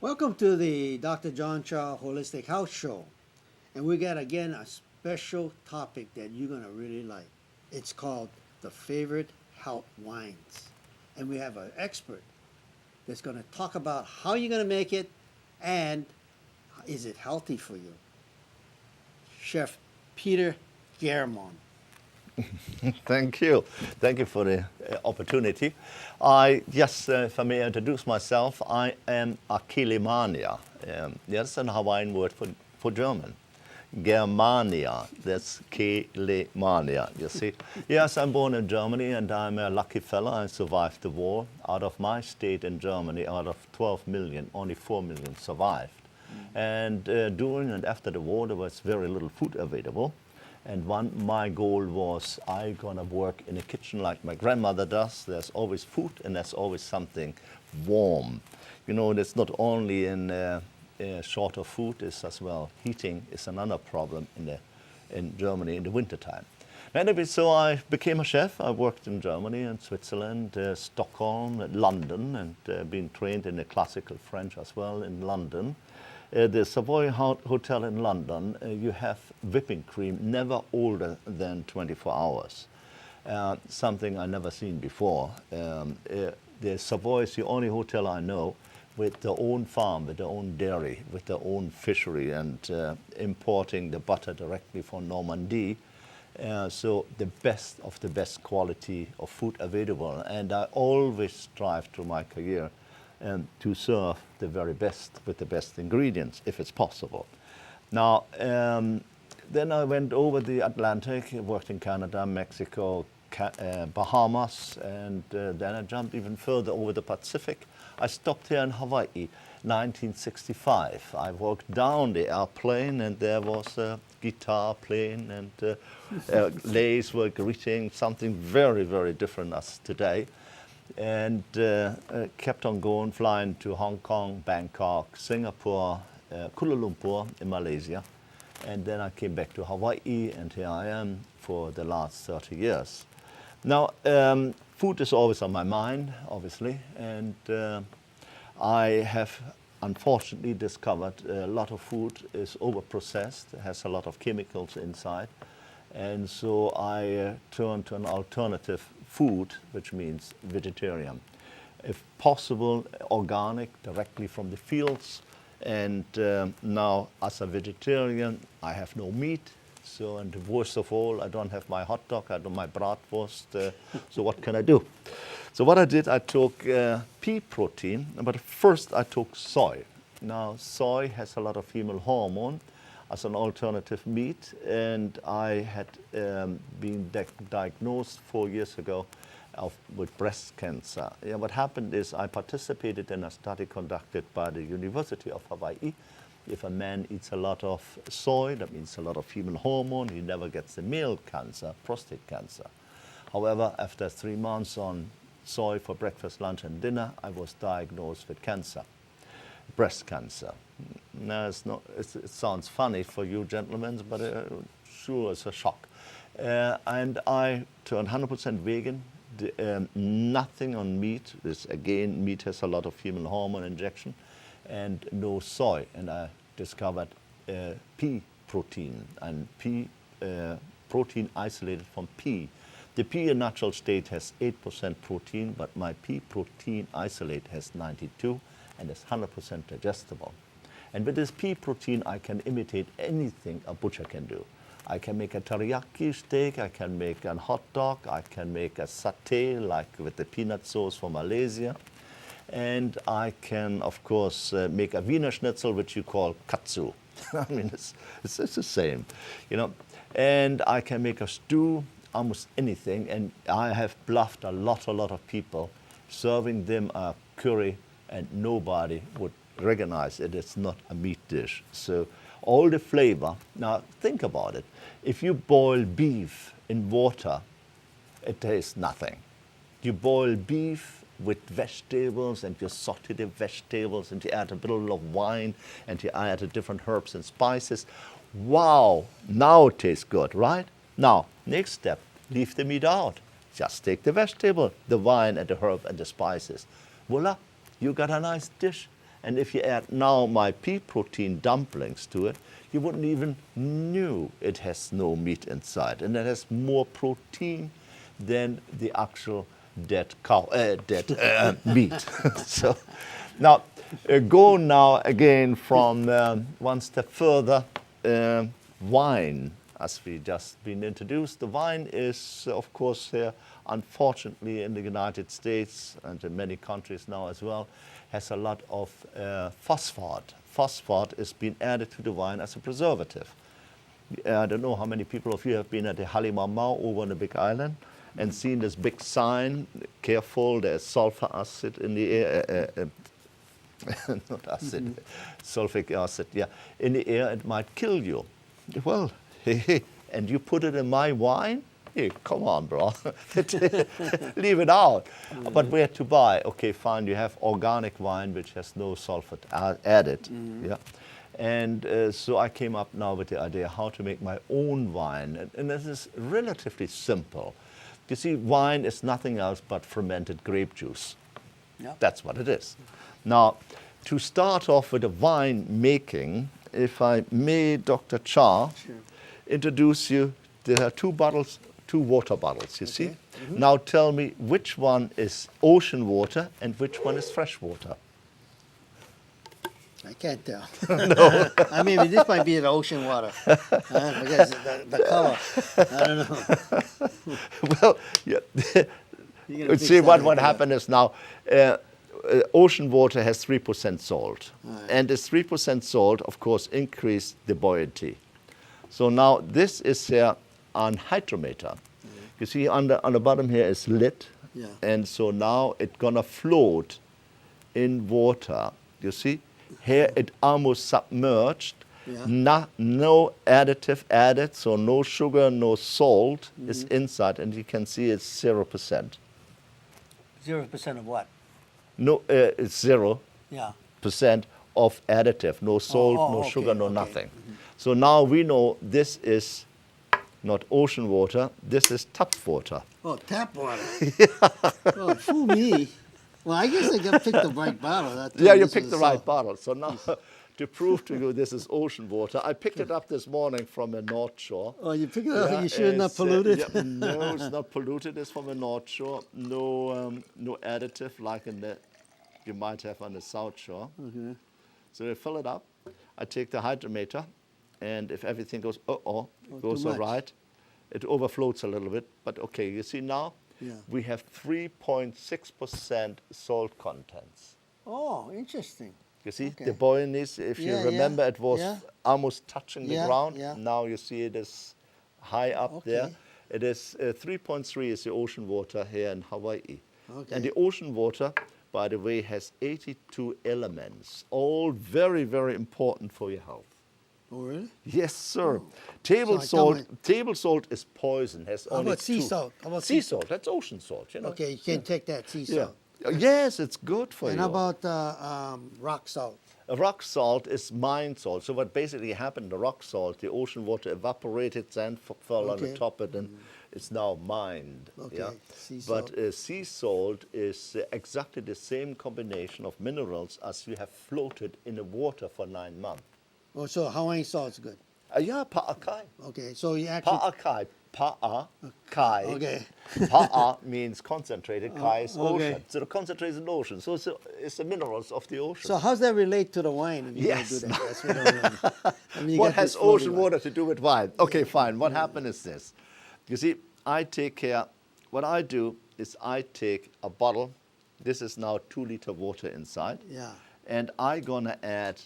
Welcome to the Dr. John Char Holistic Health Show. And we got again a special topic that you're going to really like. It's called the favorite health wines. And we have an expert that's going to talk about how you're going to make it and is it healthy for you. Chef Peter Gehrmann. Thank you. Thank you for the opportunity. If I may introduce myself, I am a Kilimania. That's a Hawaiian word for German. Germania, that's Kilimania, you see. Yes, I'm born in Germany and I'm a lucky fella. I survived the war. Out of my state in Germany, out of 12 million, only 4 million survived. And during and after the war, there was very little food available. And my goal was I gonna work in a kitchen like my grandmother does. There's always food and there's always something warm. You know, that's not only in short of food, is as well heating is another problem in Germany in the wintertime. Anyway, so I became a chef. I worked in Germany and Switzerland, Stockholm, London, and been trained in the classical French as well in London. The Savoy Hotel in London, you have whipping cream never older than 24 hours. Something I never seen before. The Savoy is the only hotel I know with their own farm, with their own dairy, with their own fishery, and importing the butter directly from Normandy. So the best of the best quality of food available. And I always strive through my career to serve the very best with the best ingredients, if it's possible. Now, then I went over the Atlantic, worked in Canada, Mexico, Bahamas, and then I jumped even further over the Pacific. I stopped here in Hawaii, 1965. I walked down the airplane and there was a guitar playing and ladies were greeting, something very, very different as today. And kept on going, flying to Hong Kong, Bangkok, Singapore, Kuala Lumpur in Malaysia. And then I came back to Hawaii, and here I am for the last 30 years. Now, food is always on my mind, obviously, and I have unfortunately discovered a lot of food is overprocessed, has a lot of chemicals inside. And so I turned to an alternative food, which means vegetarian. If possible, organic, directly from the fields. And now, as a vegetarian, I have no meat. So, and worst of all, I don't have my hot dog, I don't my bratwurst. So what can I do? So what I did, I took pea protein, but first I took soy. Now, soy has a lot of female hormone as an alternative meat, and I had been diagnosed 4 years ago with breast cancer. Yeah, what happened is I participated in a study conducted by the University of Hawaii. If a man eats a lot of soy, that means a lot of female hormone, he never gets the male cancer, prostate cancer. However, after 3 months on soy for breakfast, lunch, and dinner, I was diagnosed with cancer. Breast cancer. Now, it sounds funny for you gentlemen, but sure, it's a shock. And I turned 100% vegan, nothing on meat. Again, meat has a lot of female hormone injection, and no soy. And I discovered pea protein, and pea protein isolated from pea. The pea in natural state has 8% protein, but my pea protein isolate has 92, and it's 100% digestible. And with this pea protein, I can imitate anything a butcher can do. I can make a teriyaki steak, I can make a hot dog, I can make a satay, like with the peanut sauce from Malaysia. And I can, of course, make a Wiener Schnitzel, which you call katsu. I mean, it's the same, you know. And I can make a stew, almost anything. And I have bluffed a lot of people, serving them a curry, and nobody would recognize it. It's not a meat dish. So all the flavor. Now think about it. If you boil beef in water, it tastes nothing. You boil beef with vegetables and you saute the vegetables and you add a little of wine and you add the different herbs and spices. Wow, now it tastes good, right? Now, next step, leave the meat out. Just take the vegetable, the wine and the herb and the spices. Voila, you got a nice dish. And if you add now my pea protein dumplings to it, you wouldn't even knew it has no meat inside. And it has more protein than the actual dead cow, meat. So now, go now again from one step further, wine, as we just been introduced. The wine is, of course, unfortunately in the United States and in many countries now as well, has a lot of phosphate. Phosphate is being added to the wine as a preservative. I don't know how many people of you have been at the Halimamau over on the Big Island and seen this big sign, careful, there's sulfur acid in the air, not acid, sulfuric acid, yeah, in the air, it might kill you. Well, and you put it in my wine? Hey, come on, bro. Leave it out. But where to buy? Okay, fine, you have organic wine which has no sulfur added. Yeah. And so I came up now with the idea how to make my own wine. And this is relatively simple. You see, wine is nothing else but fermented grape juice. Yeah. That's what it is. Now, to start off with the wine making, if I may, Dr. Char, Sure. introduce you, there are two water bottles, you see? Mm-hmm. Now tell me which one is ocean water and which one is fresh water. I can't tell. No. I mean, this might be the ocean water. Because the color. I don't know. Well, yeah. See, what happened is now, ocean water has 3% salt. Right. And this 3% salt, of course, increased the buoyancy. So now this is here an hydrometer. You see on the bottom here is lit. Yeah. And so now it's gonna float in water. You see? Here it almost submerged. Yeah. No additive added, so no sugar, no salt is inside, and you can see it's 0%. 0% of what? No, it's 0% Yeah. of additive, no salt, no okay, sugar, no okay. nothing. So now we know this is not ocean water, this is tap water. Oh, tap water. Oh, fool me. Well, I guess I got picked the right bottle. Yeah, you picked the right bottle. So now, to prove to you this is ocean water, I picked it up this morning from a North Shore. Oh, you picked it up? Yeah, You sure it's not it's, polluted? yeah, no, it's not polluted. It's from a North Shore. No, no additive like you might have on the South Shore. Okay. So I fill it up. I take the hydrometer, and if everything goes, Oh, goes too all much. right, it overflows a little bit. But okay, you see now, Yeah. we have 3.6% salt contents. Oh, interesting. You see, Okay. the buoyancy, if you Yeah, remember, it was yeah. almost touching the Yeah, ground. yeah. Now you see it is high up there. Okay. It is 3.3 is the ocean water here in Hawaii. Okay. And the ocean water, by the way, has 82 elements, all very, very important for your health. Oh, really? Yes, sir. Oh. Table So I salt. Table salt is poison. Has How only about sea two- salt? How about sea salt? That's ocean salt. You know. Okay, you can't take that sea Yeah. salt. Yes, it's good for And you. how about rock salt? Rock salt is mine salt. So what basically happened, the rock salt, the ocean water evaporated, sand fell on the Okay. top of it, and it's now mined. Okay, Yeah? sea But salt. sea salt is exactly the same combination of minerals as you have floated in the water for 9 months. Oh, so Hawaiian salt's good. Yeah, pa'akai. Okay, so you actually... Pa'akai. Pa'akai. Okay. Pa'a means concentrated, kai is okay. ocean. So the concentrated is ocean. So it's the minerals of the ocean. So how's that relate to the wine? If you Yes. don't do that? That's what I want. I mean, you What got has this floating ocean wine. water to do with wine? Okay, fine. What happened is this. You see, I take care, what I do is I take a bottle. This is now 2-liter water inside. Yeah. And I'm gonna add,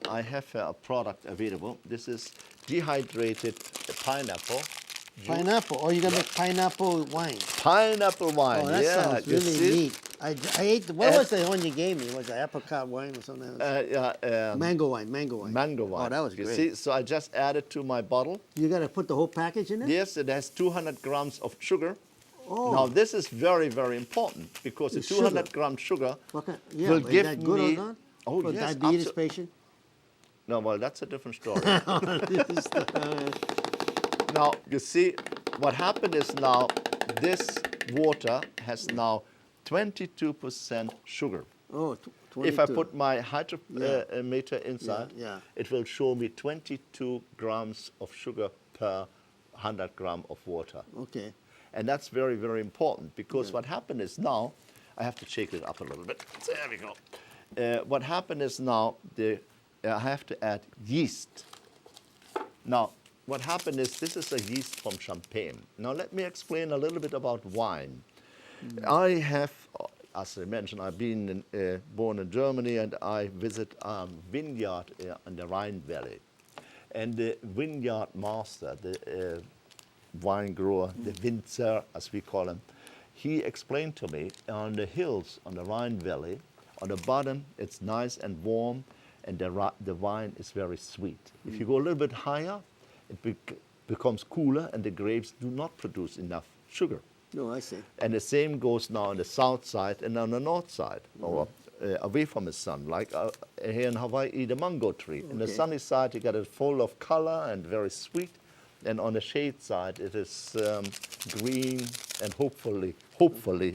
I have a product available. This is dehydrated pineapple. Pineapple. Oh, you're going to make pineapple wine. Pineapple wine, Oh, that yeah. sounds you really see? neat. I ate, what was the one you gave me? Was it apricot wine or something else? Mango wine. mango wine. Oh, that was You great. see, so I just added to my bottle. You got to put the whole package in it? Yes, it has 200 grams of sugar. Oh. Now this is very, very important because the The 200 sugar. gram sugar What kind, yeah, will but give is that good me. or not? Oh For yes, diabetes absol- patient? No, well that's a different story. Now you see, what happened is now this water has now 22% sugar. Oh, if I 22. put my hydrometer inside, yeah. it will show me 22 grams of sugar per 100 gram of water. Okay. And that's very, very important because Yeah. what happened is now, I have to shake it up a little bit. There we go. What happened is now, I have to add yeast. Now, what happened is this is a yeast from champagne. Now, let me explain a little bit about wine. I have, as I mentioned, I've been born in Germany, and I visit a vineyard in the Rhine Valley. And the vineyard master, the wine grower, the Winzer, as we call him, he explained to me on the hills on the Rhine Valley, on the bottom it's nice and warm, and the wine is very sweet. If you go a little bit higher, it becomes cooler, and the grapes do not produce enough sugar. No, I see. And the same goes now on the south side and on the north side, or away from the sun. Like here in Hawaii, the mango tree. On the Okay. sunny side, you get it full of color and very sweet. And on the shade side, it is green and hopefully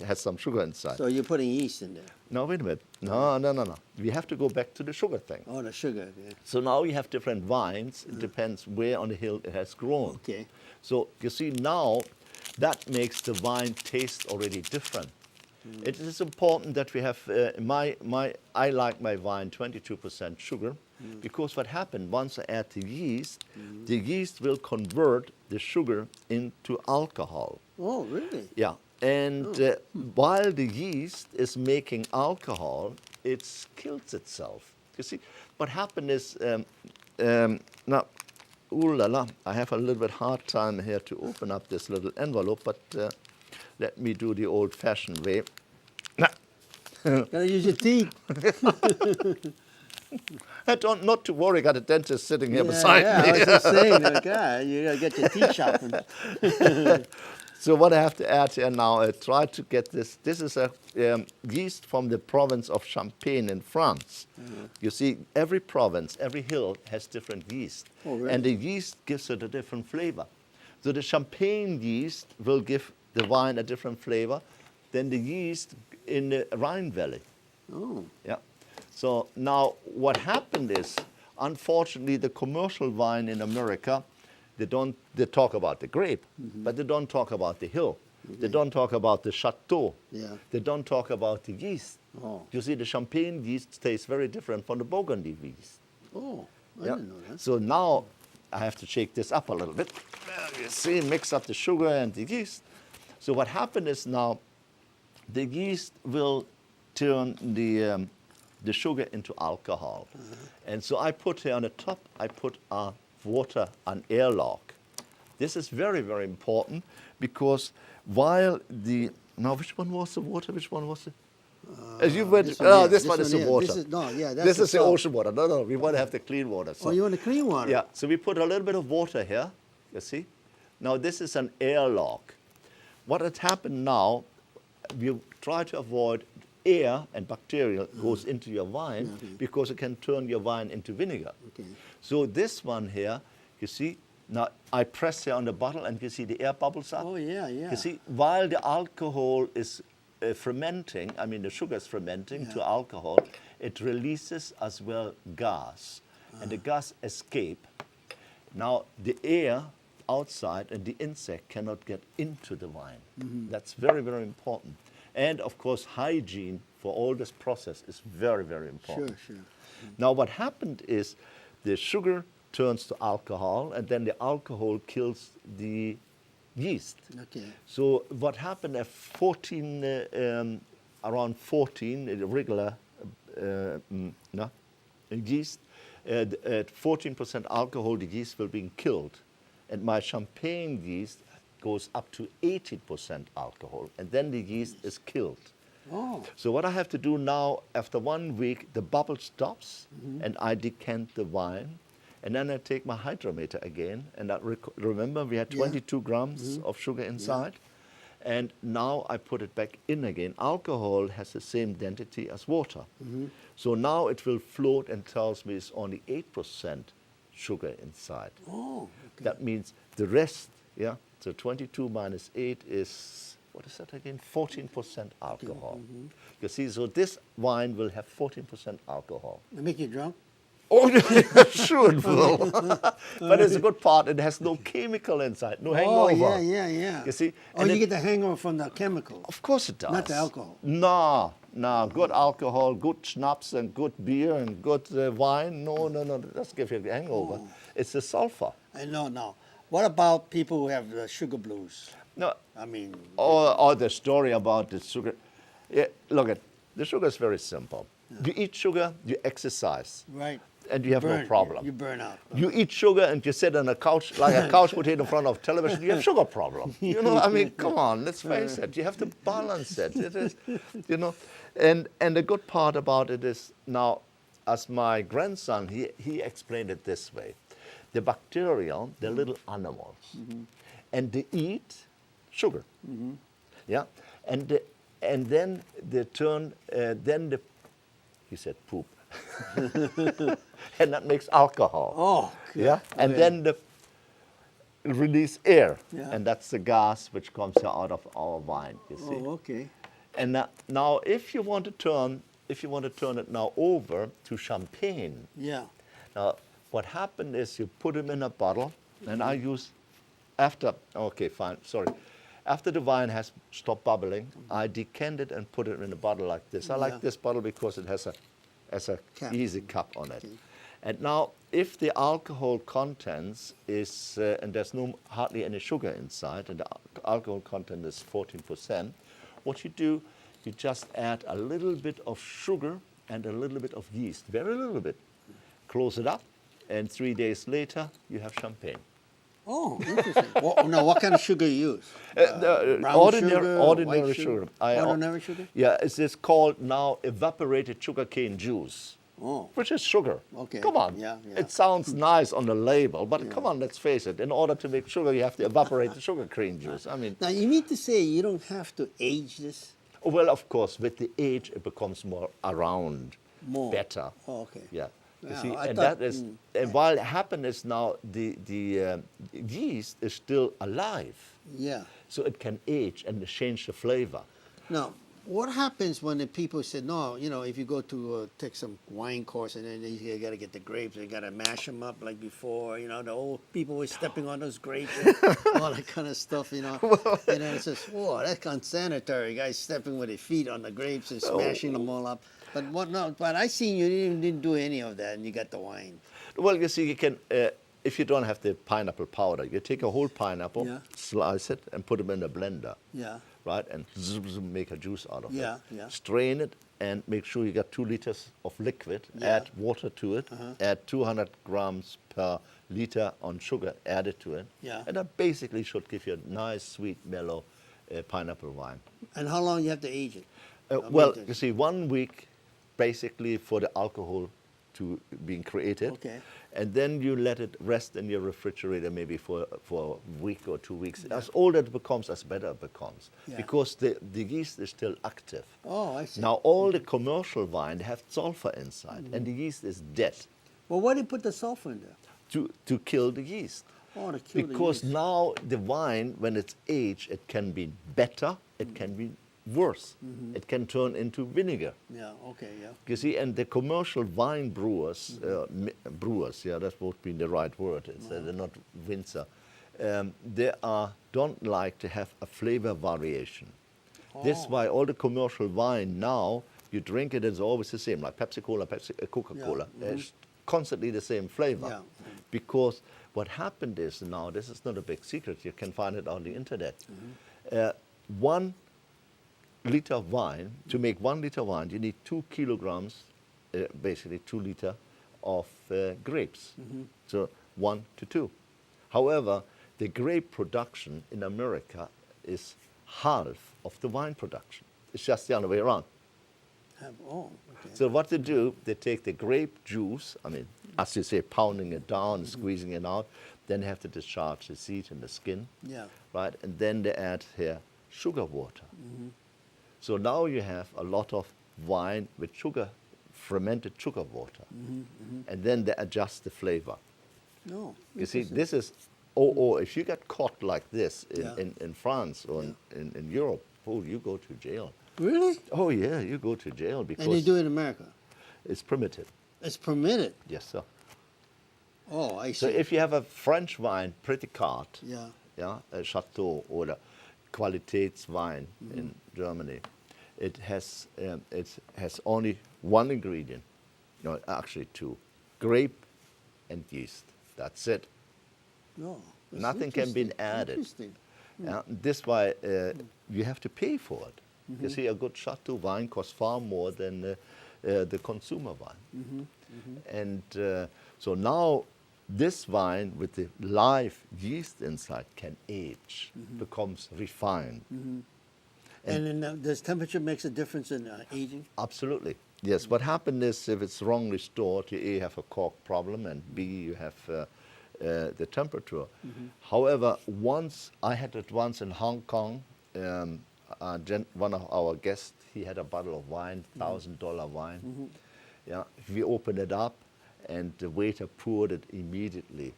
has some sugar inside. So you're putting yeast in there. No, wait a minute. No. We have to go back to the sugar thing. Oh, the sugar. Yeah. So now you have different vines. It depends where on the hill it has grown. Okay. So you see now, that makes the wine taste already different. It is important that we have, I like my wine 22% sugar, because what happened, once I add the yeast will convert the sugar into alcohol. Oh, really? Yeah, and while the yeast is making alcohol, it kills itself. You see, what happened is, now, ooh la la, I have a little bit hard time here to open up this little envelope, but let me do the old-fashioned way. Gotta use your teeth. Not to worry, got a dentist sitting here beside Yeah, me. I was just saying, okay, you gotta get your teeth sharpened. So what I have to add here now, I try to get this. This is a yeast from the province of Champagne in France. You see, every province, every hill has different yeast. Oh, really? And the yeast gives it a different flavor. So the Champagne yeast will give the wine a different flavor than the yeast in the Rhine Valley. Oh, Yeah. So now what happened is, unfortunately, the commercial wine in America, they talk about the grape, but they don't talk about the hill. They don't talk about the chateau. Yeah. They don't talk about the yeast. Oh. You see, the Champagne yeast tastes very different from the Burgundy yeast. oh, I Yeah. didn't know that. So now I have to shake this up a little bit. You see, mix up the sugar and the yeast. So what happened is now the yeast will turn the sugar into alcohol. And so I put here on the top, I put water, an airlock. This is very, very important because while now which one was the water? Which one was it? As you went, this one here, this this one is one the here. water. This is- no, yeah, that's this the is the salt. ocean water. No, we want to have the clean water. So, Oh, you want the clean water? yeah, so we put a little bit of water here, you see. Now this is an airlock. What had happened now, we try to avoid air and bacteria goes into your wine because it can turn your wine into vinegar. Okay. So this one here, you see, now I press here on the bottle and you see the air bubbles up. Oh, yeah, yeah. You see, while the alcohol is fermenting, I mean the sugar is fermenting to alcohol, it releases as well gas. And the gas escape. Now the air outside and the insect cannot get into the wine. That's very, very important. And of course, hygiene for all this process is very, very important. Sure. Now what happened is the sugar turns to alcohol, and then the alcohol kills the yeast. Okay. So what happened at 14, around 14, the regular yeast, at 14% alcohol, the yeast will be killed. And my champagne yeast goes up to 80% alcohol, and then the yeast is killed. Oh, So what I have to do now, after 1 week, the bubble stops, and I decant the wine, and then I take my hydrometer again, and I remember we had 22 grams of sugar inside, and now I put it back in again. Alcohol has the same density as water. So now it will float and tells me it's only 8% sugar inside. oh, okay. That means the rest, yeah, so 22 minus 8 is what is that again? 14% alcohol. You see, so this wine will have 14% alcohol. It make you drunk? Oh, sure it will. But it's a good part. It has no chemical inside, no hangover. Oh, yeah. You see? Oh, you get the hangover from the chemicals. Of course it does. Not the alcohol. No. Good alcohol, good schnapps and good beer and good wine. No. It doesn't give you a hangover. Oh. It's the sulfur. I know now. What about people who have the sugar blues? No. I mean... Or the story about the sugar. Yeah, look, the sugar is very simple. You eat sugar, you exercise. Right. And you have no problem. You burn out. You eat sugar and you sit on a couch, like a couch potato in front of television, you have sugar problem. You know, I mean, come on, let's face it. You have to balance it. It is, you know. And the good part about it is now, as my grandson, he explained it this way. The bacteria, they're little animals. And they eat sugar. Yeah. And then they turn, he said poop. And that makes alcohol. Oh, good. Yeah, and then the release air, Yeah. and that's the gas which comes out of our wine. You see. Oh, okay. And now, if you want to turn it now over to champagne. Yeah. Now, what happened is you put them in a bottle, and I use after. Okay, fine. Sorry. After the wine has stopped bubbling, I decant it and put it in a bottle like this. I like this bottle because it has a Cap. easy cap on it. Okay. And now, if the alcohol contents is, and there's hardly any sugar inside, and the alcohol content is 14%, what you do, you just add a little bit of sugar and a little bit of yeast, very little bit. Close it up, and 3 days later, you have champagne. Oh, interesting. Now, what kind of sugar you use? Brown ordinary sugar? sugar. Ordinary sugar? Yeah, it's called now evaporated sugarcane juice. Oh. Which is sugar. Okay. Come on. Yeah. It sounds nice on the label, but come on, let's face it. In order to make sugar, you have to evaporate the sugar cane juice. I mean, Now, you mean to say you don't have to age this? well, of course, with the age, it becomes more around, More. better. Oh, okay. Yeah. You Yeah, see, I and thought- that is, and while happened is now the yeast is still alive, Yeah. so it can age and change the flavor. Now, what happens when the people say, no, if you go to take some wine course and then you got to get the grapes, you got to mash them up like before, the old people were stepping on those grapes and all that kind of stuff, And then it says, whoa, that's unsanitary. Guys stepping with their feet on the grapes and smashing them all up. But I seen you didn't do any of that and you got the wine. Well, you see, you can, if you don't have the pineapple powder, you take a whole pineapple, slice it, and put it in a blender. Yeah. Right, and make a juice out of it. Yeah. Strain it and make sure you got 2 liters of liquid. Add water to it. Add 200 grams per liter on sugar. Add it to it. Yeah. And that basically should give you a nice, sweet, mellow pineapple wine. And how long you have to age it? Well, you see, 1 week, basically for the alcohol to being created. Okay. And then you let it rest in your refrigerator maybe for a week or 2 weeks. As older it becomes, as better it becomes. Yeah. Because the yeast is still active. Oh, I see. Now all the commercial wine have sulfur inside and the yeast is dead Well, why do you put the sulfur in there? to kill the yeast. Oh, to kill Because the yeast. now the wine, when it's aged, it can be better, it can be worse. It can turn into vinegar. Yeah, okay, yeah. You see, and the commercial wine brewers, that would be the right word, they're not Winzer, they don't like to have a flavor variation. This is why all the commercial wine now, you drink it, it's always the same, like Pepsi Cola, Coca-Cola. It's constantly the same flavor. Yeah. Because what happened is now, this is not a big secret, you can find it on the internet. 1 liter of wine, to make 1 liter wine, you need 2 kilograms, basically 2 liter of grapes. So 1 to 2. However, the grape production in America is half of the wine production. It's just the other way around. Oh, okay. So what they do, they take the grape juice, I mean, as you say, pounding it down, squeezing it out, then have to discharge the seed and the skin, Yeah. right? And then they add here sugar water. So now you have a lot of wine with sugar, fermented sugar water. And then they adjust the flavor. No. You see, this is Or if you get caught like this Yeah. in France or in Europe, oh, you go to jail. Really? Oh, yeah, you go to jail And they because do it in America. it's permitted. It's permitted. Yes, sir. Oh, I So see. if you have a French wine, Prédicat, Yeah. yeah, a Chateau or a Qualitätswein in Germany, it has only one ingredient, no, actually two, grape and yeast. That's it. No. That's Nothing can be interesting. added. Interesting. This why you have to pay for it. You see, a good Chateau wine costs far more than the consumer wine. And so now this wine with the live yeast inside can age, becomes refined. And then does temperature makes a difference in aging? Absolutely. Yes, what happens is if it's wrongly stored, you A, have a cork problem, and B, you have the temperature. However, I had it once in Hong Kong. One of our guests, he had a bottle of wine, $1,000 wine. Yeah, we opened it up, and the waiter poured it immediately,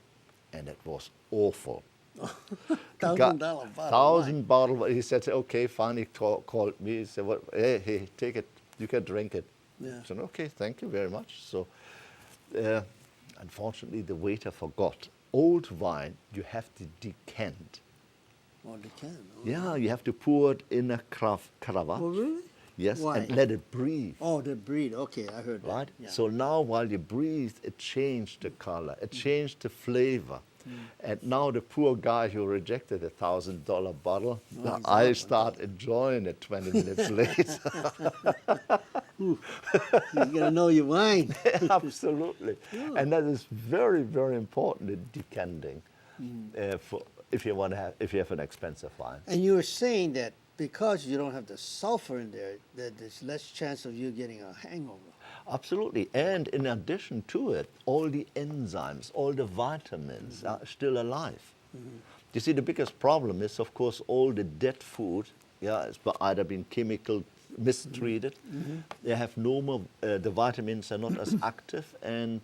and it was awful. $1,000 bottle. Thousand bottle. He said, "Okay, fine." He called me. He said, hey, take it. You can drink it." Yeah. I said, "Okay, thank you very much." So, unfortunately, the waiter forgot. Old wine, you have to decant. Oh, they can. Oh. Yeah, you have to pour it in a cravat. Oh, really? Yes, Why? and let it breathe. Oh, the breed. Okay, I heard that. Right? Yeah. So now while you breathe, it changed the color, it changed the flavor. And now the poor guy who rejected the $1,000 bottle, now I start enjoying it 20 minutes later. You gotta know your wine. Absolutely. And that is very, very important in decanting if you have an expensive wine. And you were saying that because you don't have the sulfur in there, that there's less chance of you getting a hangover. Absolutely. And in addition to it, all the enzymes, all the vitamins are still alive. You see, the biggest problem is, of course, all the dead food, it's either been chemical mistreated, they have no more, the vitamins are not as active, and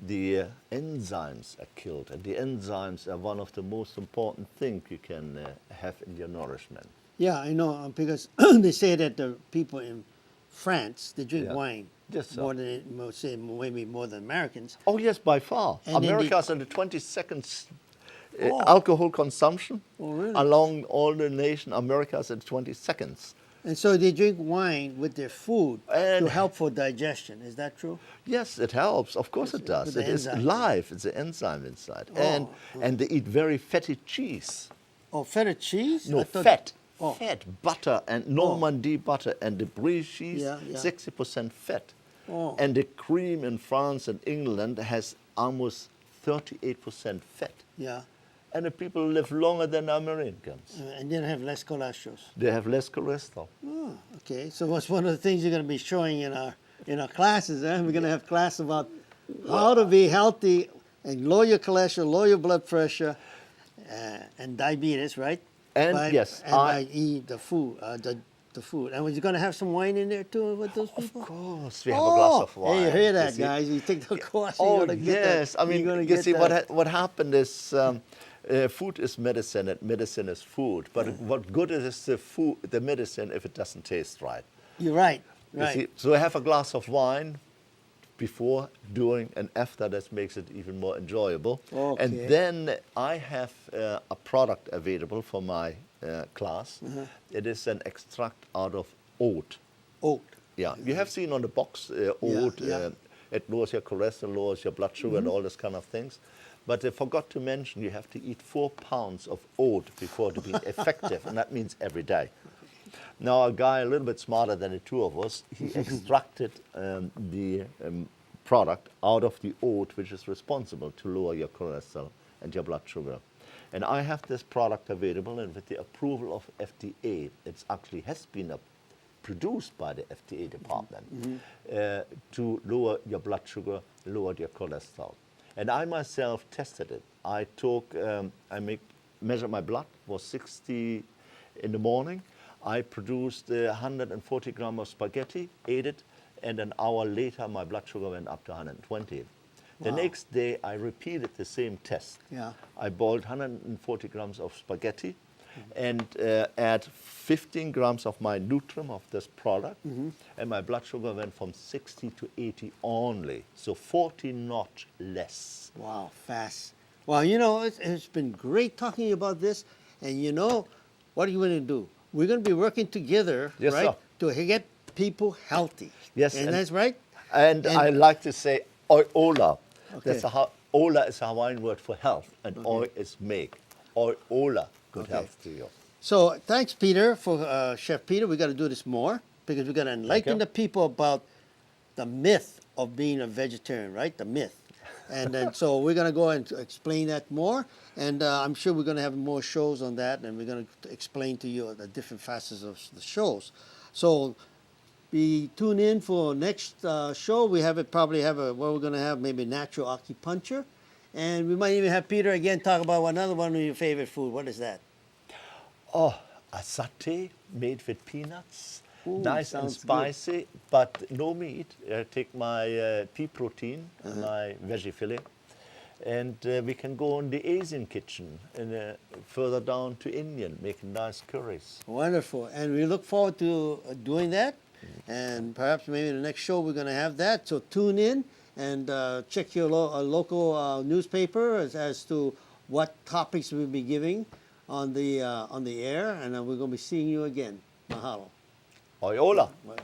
the enzymes are killed. And the enzymes are one of the most important things you can have in your nourishment. Yeah, I know, because they say that the people in France, they drink Yeah. wine Yes, sir. more than, maybe more than Americans. Oh, yes, by far. And then America's in the 22nd Oh. alcohol consumption. Oh, really? Along all the nation, America's at 22nd. And so they drink wine with their food And- to help for digestion. Is that true? Yes, it helps. Of course it does. With the It is enzyme. live. It's the enzyme inside. Oh, And they eat very fatty cheese. Oh, feta cheese? No, I thought- fat. Oh. Fat, butter, and Normandy butter, and the brie cheese, Yeah, yeah. 60% fat. Oh. And the cream in France and England has almost 38% fat. Yeah. And the people live longer than Americans. And then have less cholesterol. They have less cholesterol. Oh, okay. So what's one of the things you're going to be showing in our classes? We're going to have class about how to be healthy and lower your cholesterol, lower your blood pressure, and diabetes, right? And yes, by eat the food, the food. And was you going to have some wine in there too with those people? Of course, we have a glass of wine. Hey, you hear that, see. guys? You take the course. Oh, you're gonna get that. yes. I mean, You're gonna you get see, that. what happened is food is medicine and medicine is food. But what good is the medicine if it doesn't taste right? You're right. You Right. see, so I have a glass of wine before, during, and after. That makes it even more enjoyable. Okay. And then I have a product available for my class. It is an extract out of oat. Oat. Yeah, you have seen on the box oat. yeah. It lowers your cholesterol, lowers your blood sugar, and all this kind of things. But I forgot to mention you have to eat 4 pounds of oat before to be effective, and that means every day. Now, a guy a little bit smarter than the two of us, he extracted the product out of the oat, which is responsible to lower your cholesterol and your blood sugar. And I have this product available, and with the approval of FDA, it actually has been produced by the FDA department to lower your blood sugar, lower your cholesterol. And I myself tested it. I took, measured my blood, was 60 in the morning. I produced 140 grams of spaghetti, ate it, and an hour later my blood sugar went up to 120. The Wow. next day, I repeated the same test. Yeah. I boiled 140 grams of spaghetti and add 15 grams of my Nutrim of this product, and my blood sugar went from 60 to 80 only, so 40 not less. Wow, fast. Well, you know, it's been great talking about this. And you know, what are you going to do? We're going to be working together, Yes, right, sir. to get people healthy. Yes, and that's right. And I like to say Ola. Okay. Ola is a Hawaiian word for health, and Oi is make. Ola, good Okay. health to you. So thanks, Peter, for Chef Peter. We got to do this more because we got to enlighten you. the people about the myth of being a vegetarian, right? The myth. And then so we're going to go and explain that more. And I'm sure we're going to have more shows on that, and we're going to explain to you the different facets of the shows. So be tuned in for next show. We probably have we're going to have maybe natural acupuncture, and we might even have Peter again talk about another one of your favorite food. What is that? Oh, a satay made with peanuts. Ooh, Nice and sounds good. spicy, but no meat. I take my pea protein, my veggie fillet, and we can go in the Asian kitchen and further down to Indian, making nice curries. Wonderful. And we look forward to doing that. And perhaps maybe the next show we're going to have that. So tune in and check your local newspaper as to what topics we'll be giving on the air. And we're going to be seeing you again. Mahalo. Oyola. Well,